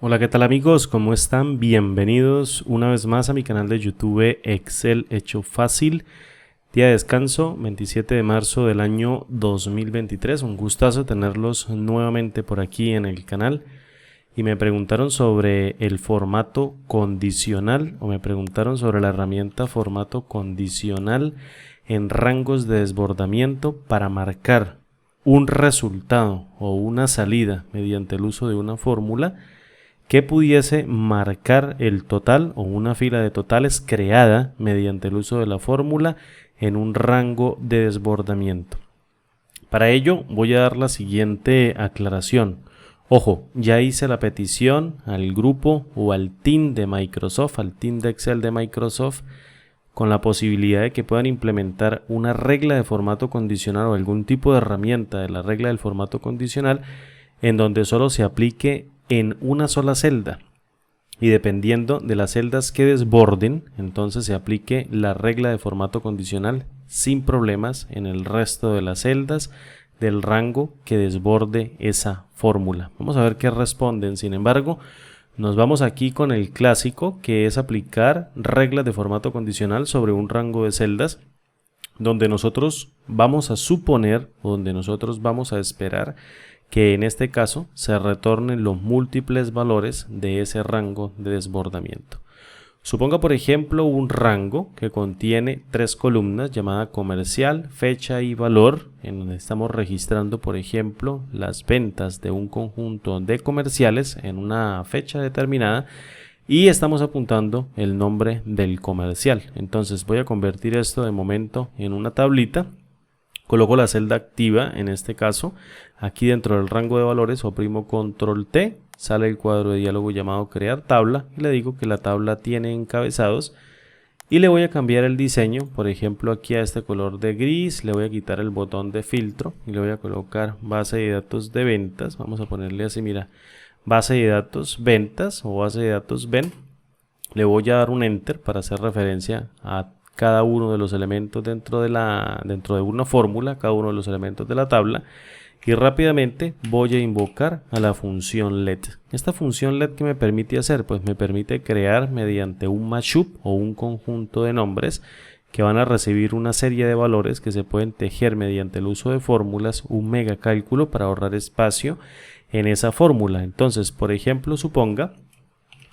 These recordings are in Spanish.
Hola, ¿qué tal amigos? ¿Cómo están? Bienvenidos una vez más a mi canal de YouTube Excel Hecho Fácil. Día de descanso, 27 de marzo del año 2023. Un gustazo tenerlos nuevamente por aquí en el canal. Y me preguntaron sobre el formato condicional o me preguntaron sobre la herramienta formato condicional en rangos de desbordamiento para marcar un resultado o una salida mediante el uso de una fórmula que pudiese marcar el total o una fila de totales creada mediante el uso de la fórmula en un rango de desbordamiento. Para ello voy a dar la siguiente aclaración. Ojo, ya hice la petición al grupo o al team de Microsoft, al team de Excel de Microsoft, con la posibilidad de que puedan implementar una regla de formato condicional o algún tipo de herramienta de la regla del formato condicional en donde solo se aplique en una sola celda y dependiendo de las celdas que desborden, entonces se aplique la regla de formato condicional sin problemas en el resto de las celdas del rango que desborde esa fórmula. Vamos a ver qué responden. Sin embargo, nos vamos aquí con el clásico, que es aplicar reglas de formato condicional sobre un rango de celdas donde nosotros vamos a suponer o donde nosotros vamos a esperar que en este caso se retornen los múltiples valores de ese rango de desbordamiento. Suponga por ejemplo un rango que contiene tres columnas llamada comercial, fecha y valor, en donde estamos registrando por ejemplo las ventas de un conjunto de comerciales en una fecha determinada y estamos apuntando el nombre del comercial. Entonces voy a convertir esto de momento en una tablita. Coloco la celda activa, en este caso, aquí dentro del rango de valores, oprimo control T, sale el cuadro de diálogo llamado crear tabla y le digo que la tabla tiene encabezados y le voy a cambiar el diseño, por ejemplo aquí a este color de gris, le voy a quitar el botón de filtro y le voy a colocar base de datos de ventas, vamos a ponerle así, mira, base de datos ventas o base de datos ven, le voy a dar un enter para hacer referencia a cada uno de los elementos dentro de una fórmula, cada uno de los elementos de la tabla y rápidamente voy a invocar a la función let. Esta función let, ¿qué me permite hacer? Pues me permite crear mediante un mashup o un conjunto de nombres que van a recibir una serie de valores que se pueden tejer mediante el uso de fórmulas, un mega cálculo para ahorrar espacio en esa fórmula. Entonces, por ejemplo, suponga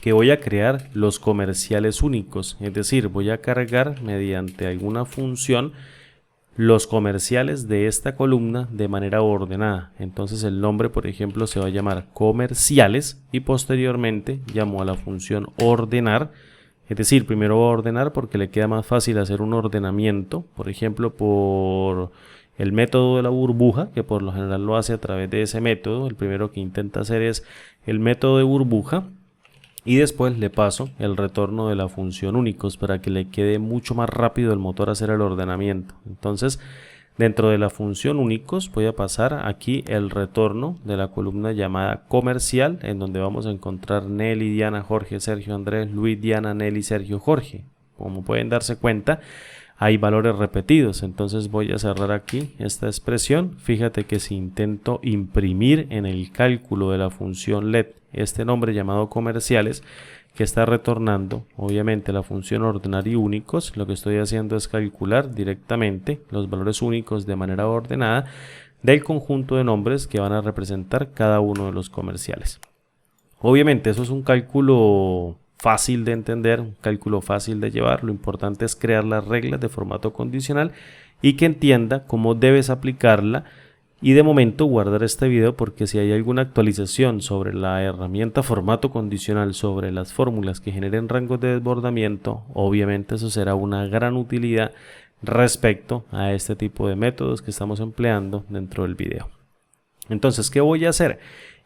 que voy a crear los comerciales únicos, es decir, voy a cargar mediante alguna función los comerciales de esta columna de manera ordenada. Entonces el nombre, por ejemplo, se va a llamar comerciales y posteriormente llamo a la función ordenar, es decir, primero voy a ordenar porque le queda más fácil hacer un ordenamiento, por ejemplo, por el método de la burbuja, que por lo general lo hace a través de ese método. El primero que intenta hacer es el método de burbuja. Y después le paso el retorno de la función únicos para que le quede mucho más rápido el motor a hacer el ordenamiento. Entonces, dentro de la función únicos voy a pasar aquí el retorno de la columna llamada comercial, en donde vamos a encontrar Nelly, Diana, Jorge, Sergio, Andrés, Luis, Diana, Nelly, Sergio, Jorge. Como pueden darse cuenta, hay valores repetidos, entonces voy a cerrar aquí esta expresión. Fíjate que si intento imprimir en el cálculo de la función let este nombre llamado comerciales que está retornando obviamente la función ordenar y únicos, lo que estoy haciendo es calcular directamente los valores únicos de manera ordenada del conjunto de nombres que van a representar cada uno de los comerciales. Obviamente eso es un cálculo fácil de entender, un cálculo fácil de llevar. Lo importante es crear las reglas de formato condicional y que entienda cómo debes aplicarla y de momento guardar este video porque si hay alguna actualización sobre la herramienta formato condicional, sobre las fórmulas que generen rangos de desbordamiento, obviamente eso será una gran utilidad respecto a este tipo de métodos que estamos empleando dentro del video. Entonces, ¿qué voy a hacer?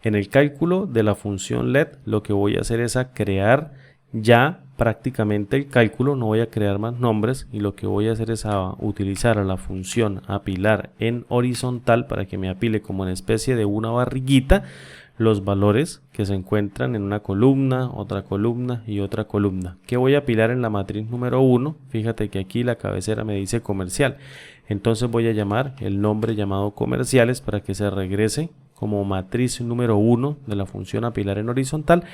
En el cálculo de la función let, lo que voy a hacer es a crear ya prácticamente el cálculo, no voy a crear más nombres y lo que voy a hacer es a utilizar a la función apilar en horizontal para que me apile como en especie de una barriguita los valores que se encuentran en una columna, otra columna y otra columna. ¿Qué voy a apilar en la matriz número 1? Fíjate que aquí la cabecera me dice comercial. Entonces voy a llamar el nombre llamado comerciales para que se regrese como matriz número 1 de la función apilar en horizontal,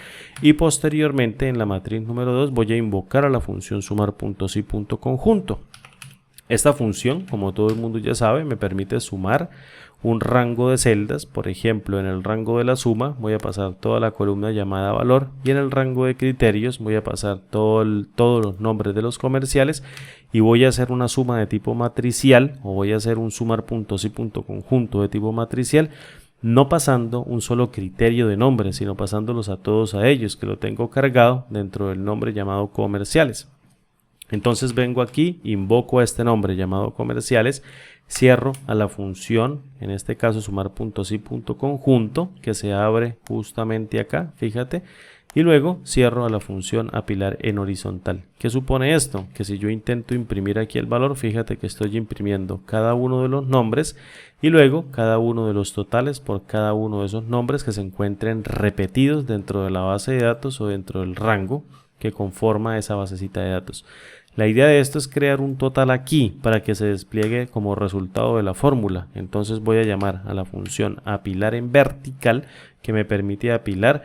y posteriormente en la matriz número 2 voy a invocar a la función sumar.si.conjunto. Esta función, como todo el mundo ya sabe, me permite sumar un rango de celdas. Por ejemplo, en el rango de la suma voy a pasar toda la columna llamada valor, y en el rango de criterios voy a pasar todos los nombres de los comerciales, y voy a hacer una suma de tipo matricial, o voy a hacer un sumar.si.conjunto de tipo matricial, no pasando un solo criterio de nombre, sino pasándolos a todos a ellos, que lo tengo cargado dentro del nombre llamado comerciales. Entonces vengo aquí, invoco a este nombre llamado comerciales, cierro a la función, en este caso sumar.si.conjunto, que se abre justamente acá, fíjate, y luego cierro a la función apilar en horizontal. ¿Qué supone esto? Que si yo intento imprimir aquí el valor, fíjate que estoy imprimiendo cada uno de los nombres y luego cada uno de los totales por cada uno de esos nombres que se encuentren repetidos dentro de la base de datos o dentro del rango que conforma esa basecita de datos. La idea de esto es crear un total aquí para que se despliegue como resultado de la fórmula. Entonces voy a llamar a la función apilar en vertical, que me permite apilar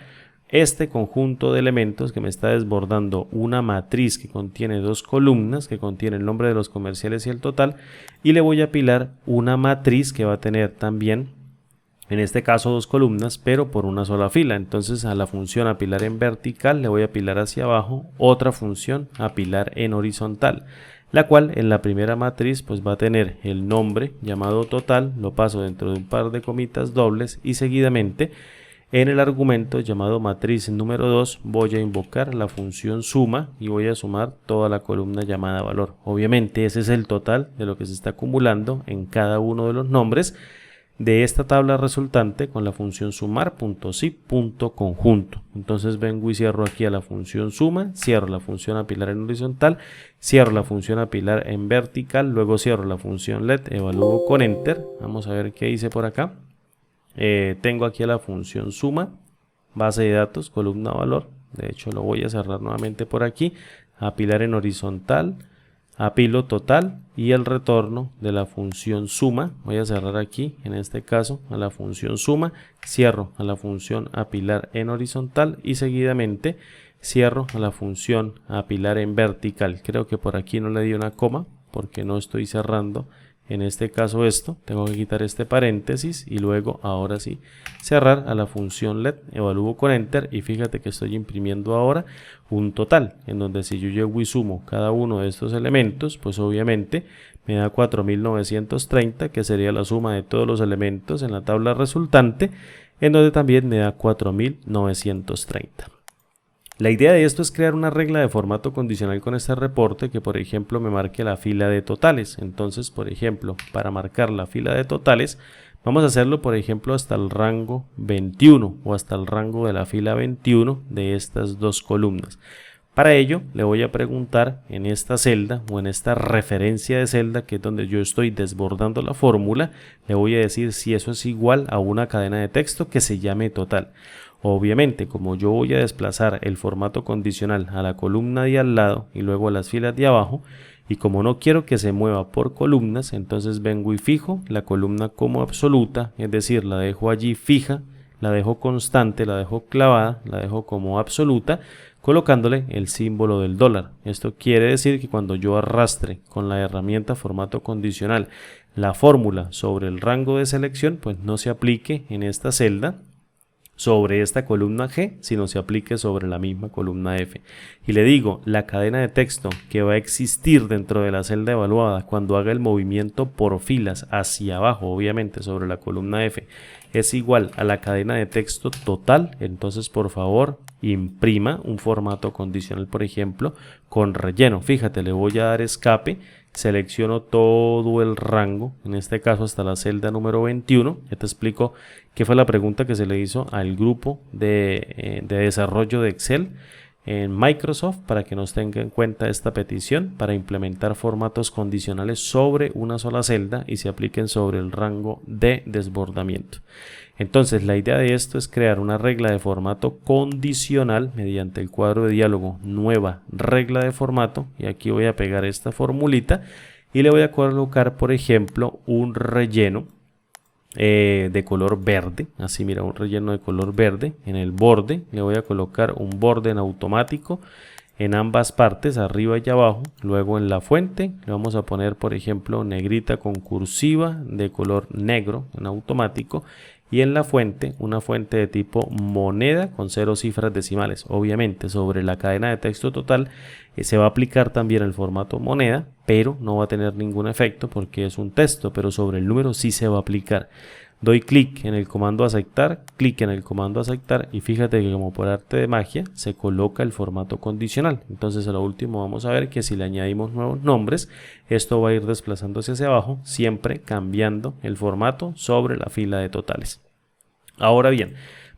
este conjunto de elementos que me está desbordando una matriz que contiene dos columnas, que contiene el nombre de los comerciales y el total, y le voy a apilar una matriz que va a tener también, en este caso, dos columnas, pero por una sola fila. Entonces a la función apilar en vertical le voy a apilar hacia abajo otra función apilar en horizontal, la cual en la primera matriz pues va a tener el nombre llamado total, lo paso dentro de un par de comitas dobles, y seguidamente en el argumento llamado matriz número 2 voy a invocar la función suma y voy a sumar toda la columna llamada valor. Obviamente ese es el total de lo que se está acumulando en cada uno de los nombres de esta tabla resultante con la función sumar.si.conjunto. Entonces vengo y cierro aquí a la función suma, cierro la función apilar en horizontal, cierro la función apilar en vertical, luego cierro la función let, evalúo con enter. Vamos a ver qué hice por acá. Tengo aquí a la función suma, base de datos, columna valor. De hecho lo voy a cerrar nuevamente por aquí, apilar en horizontal, apilo total y el retorno de la función suma. Voy a cerrar aquí, en este caso, a la función suma, cierro a la función apilar en horizontal y seguidamente cierro a la función apilar en vertical. Creo que por aquí no le di una coma porque no estoy cerrando. En este caso esto, tengo que quitar este paréntesis y luego, ahora sí, cerrar a la función let, evalúo con enter y fíjate que estoy imprimiendo ahora un total, en donde si yo llego y sumo cada uno de estos elementos, pues obviamente me da 4930, que sería la suma de todos los elementos en la tabla resultante, en donde también me da 4930. La idea de esto es crear una regla de formato condicional con este reporte que, por ejemplo, me marque la fila de totales. Entonces, por ejemplo, para marcar la fila de totales, vamos a hacerlo, por ejemplo, hasta el rango 21 o hasta el rango de la fila 21 de estas dos columnas. Para ello, le voy a preguntar en esta celda o en esta referencia de celda, que es donde yo estoy desbordando la fórmula, le voy a decir si eso es igual a una cadena de texto que se llame total. Obviamente, como yo voy a desplazar el formato condicional a la columna de al lado y luego a las filas de abajo, y como no quiero que se mueva por columnas, entonces vengo y fijo la columna como absoluta, es decir, la dejo allí fija, la dejo constante, la dejo clavada, la dejo como absoluta, colocándole el símbolo del dólar. Esto quiere decir que cuando yo arrastre con la herramienta formato condicional la fórmula sobre el rango de selección, pues no se aplique en esta celda sobre esta columna G, sino se aplique sobre la misma columna F. Y le digo, la cadena de texto que va a existir dentro de la celda evaluada cuando haga el movimiento por filas hacia abajo, obviamente sobre la columna F, es igual a la cadena de texto total. Entonces, por favor, imprima un formato condicional, por ejemplo, con relleno. Fíjate, le voy a dar escape, selecciono todo el rango, en este caso hasta la celda número 21. Ya te explico qué fue la pregunta que se le hizo al grupo de desarrollo de Excel en Microsoft para que nos tenga en cuenta esta petición para implementar formatos condicionales sobre una sola celda y se apliquen sobre el rango de desbordamiento. Entonces, la idea de esto es crear una regla de formato condicional mediante el cuadro de diálogo nueva regla de formato, y aquí voy a pegar esta formulita y le voy a colocar, por ejemplo, un relleno de color verde, así mira, un relleno de color verde. En el borde le voy a colocar un borde en automático en ambas partes, arriba y abajo. Luego en la fuente le vamos a poner, por ejemplo, negrita con cursiva de color negro en automático. Y en la fuente, una fuente de tipo moneda con 0 cifras decimales. Obviamente sobre la cadena de texto total se va a aplicar también el formato moneda, pero no va a tener ningún efecto porque es un texto, pero sobre el número sí se va a aplicar. Doy clic en el comando aceptar, clic en el comando aceptar y fíjate que como por arte de magia se coloca el formato condicional. Entonces a lo último vamos a ver que si le añadimos nuevos nombres, esto va a ir desplazándose hacia abajo, siempre cambiando el formato sobre la fila de totales. Ahora bien,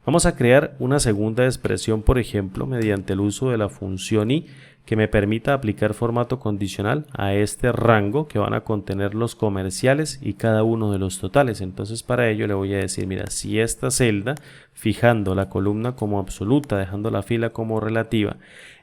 vamos a crear una segunda expresión, por ejemplo, mediante el uso de la función i, que me permita aplicar formato condicional a este rango que van a contener los comerciales y cada uno de los totales. Entonces para ello le voy a decir, mira, si esta celda, fijando la columna como absoluta, dejando la fila como relativa,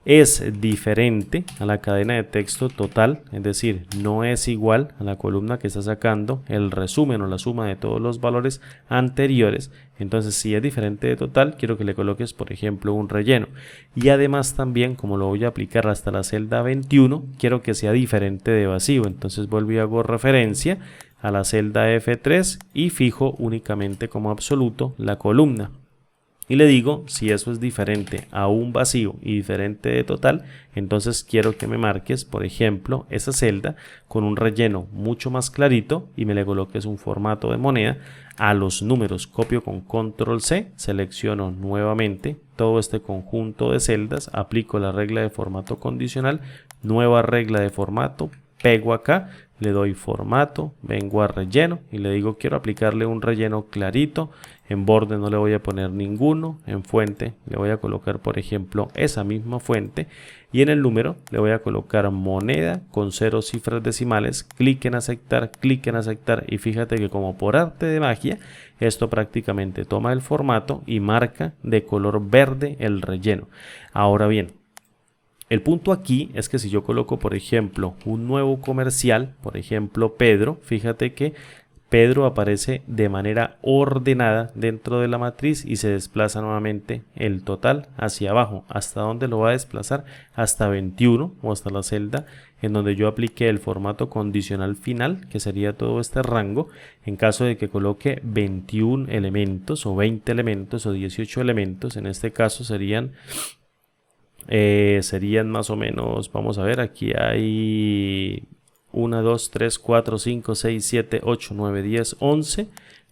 es diferente a la cadena de texto total, es decir, no es igual a la columna que está sacando el resumen o la suma de todos los valores anteriores. Entonces si es diferente de total, quiero que le coloques, por ejemplo, un relleno. Y además también, como lo voy a aplicar hasta la celda 21, quiero que sea diferente de vacío. Entonces vuelvo y hago referencia a la celda F3 y fijo únicamente como absoluto la columna. Y le digo, si eso es diferente a un vacío y diferente de total, entonces quiero que me marques, por ejemplo, esa celda con un relleno mucho más clarito y me le coloques un formato de moneda. A los números copio con control C, selecciono nuevamente todo este conjunto de celdas, aplico la regla de formato condicional, nueva regla de formato, pego acá, le doy formato, vengo a relleno y le digo quiero aplicarle un relleno clarito. En borde no le voy a poner ninguno, en fuente le voy a colocar, por ejemplo, esa misma fuente y en el número le voy a colocar moneda con 0 cifras decimales, clic en aceptar y fíjate que como por arte de magia esto prácticamente toma el formato y marca de color verde el relleno. Ahora bien, el punto aquí es que si yo coloco, por ejemplo, un nuevo comercial, por ejemplo, Pedro, fíjate que Pedro aparece de manera ordenada dentro de la matriz y se desplaza nuevamente el total hacia abajo. ¿Hasta dónde lo va a desplazar? Hasta 21 o hasta la celda en donde yo apliqué el formato condicional final, que sería todo este rango. En caso de que coloque 21 elementos o 20 elementos o 18 elementos, en este caso serían más o menos, vamos a ver, aquí hay 1, 2, 3, 4, 5, 6, 7, 8, 9, 10, 11,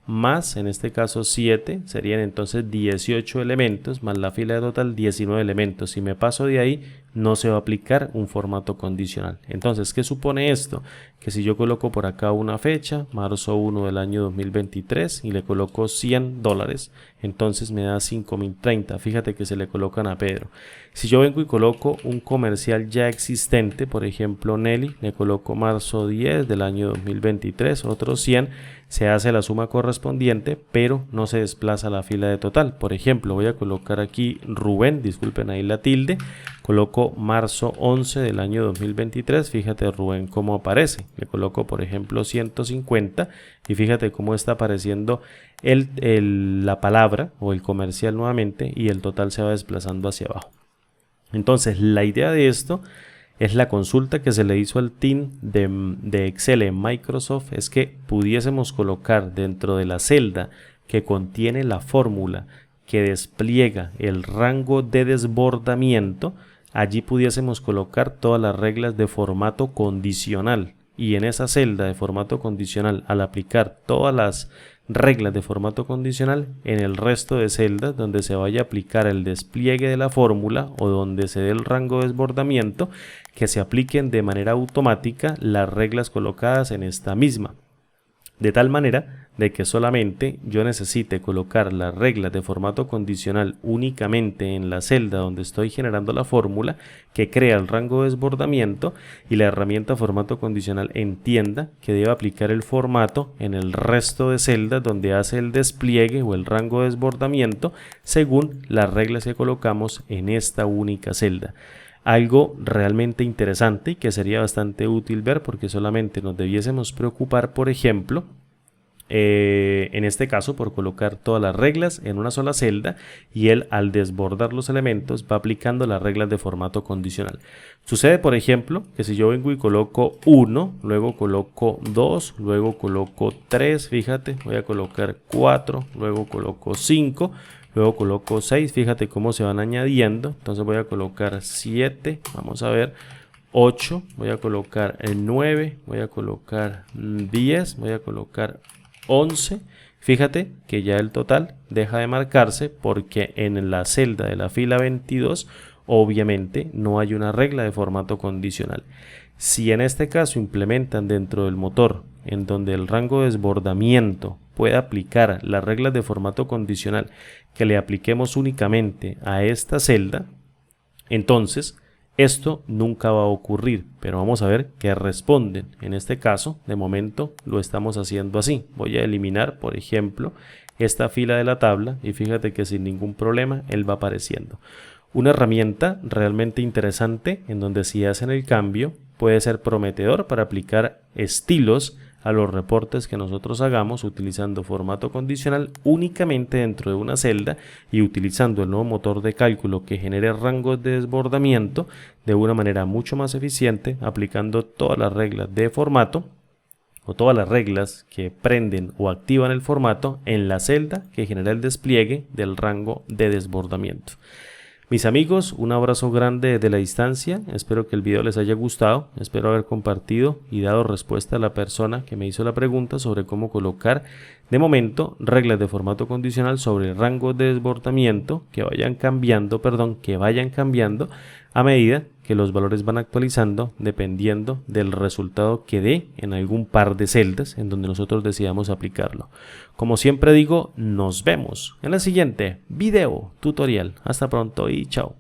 más en este caso 7, serían entonces 18 elementos, más la fila de total 19 elementos. Si me paso de ahí, no se va a aplicar un formato condicional. Entonces, ¿qué supone esto? Que si yo coloco por acá una fecha, marzo 1 del año 2023, y le coloco $100, entonces me da 5030. Fíjate que se le colocan a Pedro. Si yo vengo y coloco un comercial ya existente, por ejemplo Nelly, le coloco marzo 10 del año 2023, otros 100, se hace la suma correspondiente, pero no se desplaza la fila de total. Por ejemplo, voy a colocar aquí Rubén, disculpen ahí la tilde, coloco marzo 11 del año 2023, fíjate Rubén cómo aparece, le coloco por ejemplo 150 y fíjate cómo está apareciendo la palabra o el comercial nuevamente y el total se va desplazando hacia abajo. Entonces la idea de esto es la consulta que se le hizo al team de Excel en Microsoft, es que pudiésemos colocar dentro de la celda que contiene la fórmula que despliega el rango de desbordamiento, allí pudiésemos colocar todas las reglas de formato condicional y en esa celda de formato condicional, al aplicar todas las reglas de formato condicional, en el resto de celdas donde se vaya a aplicar el despliegue de la fórmula o donde se dé el rango de desbordamiento, que se apliquen de manera automática las reglas colocadas en esta misma. De tal manera de que solamente yo necesite colocar las reglas de formato condicional únicamente en la celda donde estoy generando la fórmula que crea el rango de desbordamiento y la herramienta formato condicional entienda que debe aplicar el formato en el resto de celdas donde hace el despliegue o el rango de desbordamiento según las reglas que colocamos en esta única celda. Algo realmente interesante y que sería bastante útil ver porque solamente nos debiésemos preocupar, por ejemplo, en este caso por colocar todas las reglas en una sola celda, y él al desbordar los elementos va aplicando las reglas de formato condicional. Sucede, por ejemplo, que si yo vengo y coloco 1, luego coloco 2, luego coloco 3, fíjate, voy a colocar 4, luego coloco 5, luego coloco 6, fíjate cómo se van añadiendo. Entonces voy a colocar 7, vamos a ver, 8, voy a colocar 9, voy a colocar 10, voy a colocar 11. Fíjate que ya el total deja de marcarse porque en la celda de la fila 22 obviamente no hay una regla de formato condicional. Si en este caso implementan dentro del motor en donde el rango de desbordamiento puede aplicar las reglas de formato condicional que le apliquemos únicamente a esta celda, entonces esto nunca va a ocurrir, pero vamos a ver qué responden. En este caso, de momento, lo estamos haciendo así. Voy a eliminar, por ejemplo, esta fila de la tabla y fíjate que sin ningún problema él va apareciendo. Una herramienta realmente interesante en donde si hacen el cambio puede ser prometedor para aplicar estilos a los reportes que nosotros hagamos utilizando formato condicional únicamente dentro de una celda y utilizando el nuevo motor de cálculo que genere rangos de desbordamiento de una manera mucho más eficiente, aplicando todas las reglas de formato o todas las reglas que prenden o activan el formato en la celda que genera el despliegue del rango de desbordamiento. Mis amigos, un abrazo grande de la distancia, espero que el video les haya gustado, espero haber compartido y dado respuesta a la persona que me hizo la pregunta sobre cómo colocar de momento reglas de formato condicional sobre rangos de desbordamiento que vayan cambiando a medida que los valores van actualizando dependiendo del resultado que dé en algún par de celdas en donde nosotros decidamos aplicarlo. Como siempre digo, nos vemos en el siguiente video tutorial. Hasta pronto y chao.